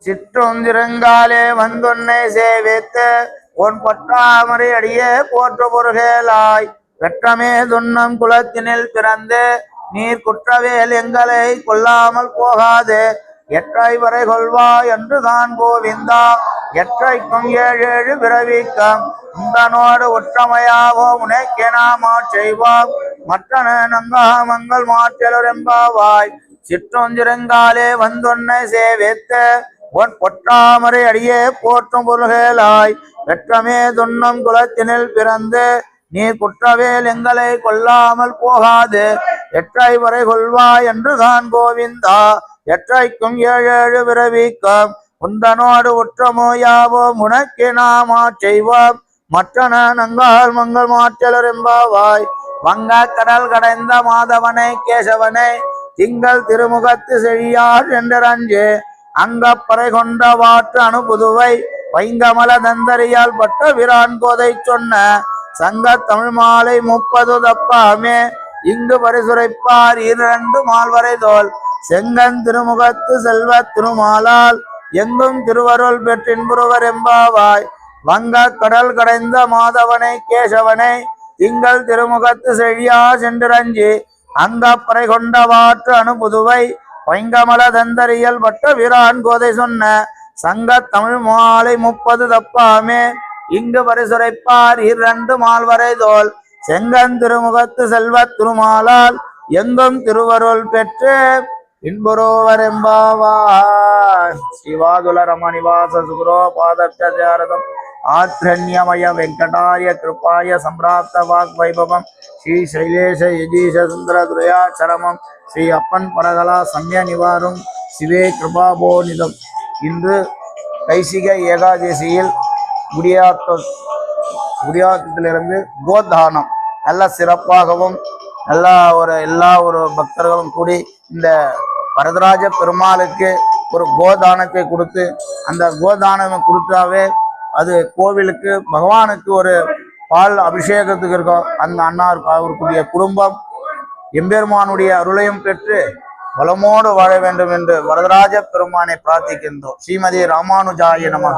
சிற்றொந்திருங்காலே வந்துன்னை சேவித்து உன் பொற்றாமரை அடியே போற்று பொருகேலாய் வெற்றமே துன்னம் குலத்தினில் பிறந்து நீர் குற்றவேல் எங்களை கொல்லாமல் போகாது எற்றை வரை கொள்வா என்று தான் கோவிந்தா எற்றைக்கும் ஏழு பிறவிக்கம் உந்தனோடு ஒற்றமையாவோ உனக்கெனாமா செய்வோம் மற்றன நங்காமங்கள் மாற்றலொரும்பாவாய் சிற்றொந்திருங்காலே வந்துன்னை சேவித்து உன் பொற்றாமரை அடியே போற்றும் பொருள்களாய் வெற்றமே துன்னம் குலத்தினில் பிறந்து நீ குற்றவேல் எங்களை கொல்லாமல் போகாது எற்றை வரை கொள்வாய் என்று தான் கோவிந்தா எற்றைக்கும் ஏழு பிறவிக்கும் உந்தனோடு உற்றமோ யாவோம் உனக்கு நாமா செய்வோம் மற்றன நங்கால் மங்கள் மாற்றலொரும்பாவாய் வங்க கடல் கடைந்த மாதவனை கேசவனை திங்கள் திருமுகத்து செழியார் என்றஞ்சு அங்கப்பறை கொண்ட வாற்று அணுபுதுவை வைங்கமல தந்தரியால் பட்ட விரான் கோதை சொன்ன சங்க தமிழ் மாலை 30 தப்பாமே இங்கு பரிசுரைப்பார் 2 மால்வரை தோல் செங்கன் திருமுகத்து செல்வ திருமாலால் எங்கும் திருவருள் பெற்றின்புருவர் எம்பாவாய் வங்க கடல் கடைந்த மாதவனை கேசவனை திங்கள் திருமுகத்து செழியா சென்றஞ்சி அங்கப்பறை கொண்ட வாற்று அணுபுதுவை வைங்கமல தந்தரியல் பட்ட வீரான் கோதை சொன்ன சங்க தமிழ் மாலை 30 தப்பாமே இங்கு பரிசுரைப்பார் 2 மால்வரை தோல் செங்கன் திருமுகத்து செல்வ திருமாலால் எங்கும் திருவருள் பெற்று இன்புரோவர் எம்பாவாய் ஸ்ரீவாதுல ரமணிவாச சுகுரோ பாதப்ஜாரதம் ஆத்ரண்யமய வெங்கடாய கிருபாய சம்பிராப்த வாக் வைபவம் ஸ்ரீ சைலேஷ யதீஷ சுந்தர துரையாச்சரமம் ஸ்ரீ அப்பன் பரகலா சமய நிவாரும் சிவே கிருபாபோனிதம். இன்று கைசிக ஏகாதசியில் குடியாத்தத்திலிருந்து கோதானம் நல்ல சிறப்பாகவும் நல்லா எல்லா பக்தர்களும் கூடி இந்த வரதராஜ பெருமாளுக்கு ஒரு கோதானத்தை கொடுத்து அந்த கோதானம் கொடுத்தாவே அது கோவிலுக்கு பகவானுக்கு ஒரு பால் அபிஷேகத்துக்கு இருக்கும். அந்த அன்னார் அவருக்குரிய குடும்பம் எம்பெருமானுடைய அருளையும் பெற்று வளமோடு வாழ வேண்டும் என்று வரதராஜ பெருமானை பிரார்த்திக்கின்றோம். ஸ்ரீமதி ராமானுஜாய நமக.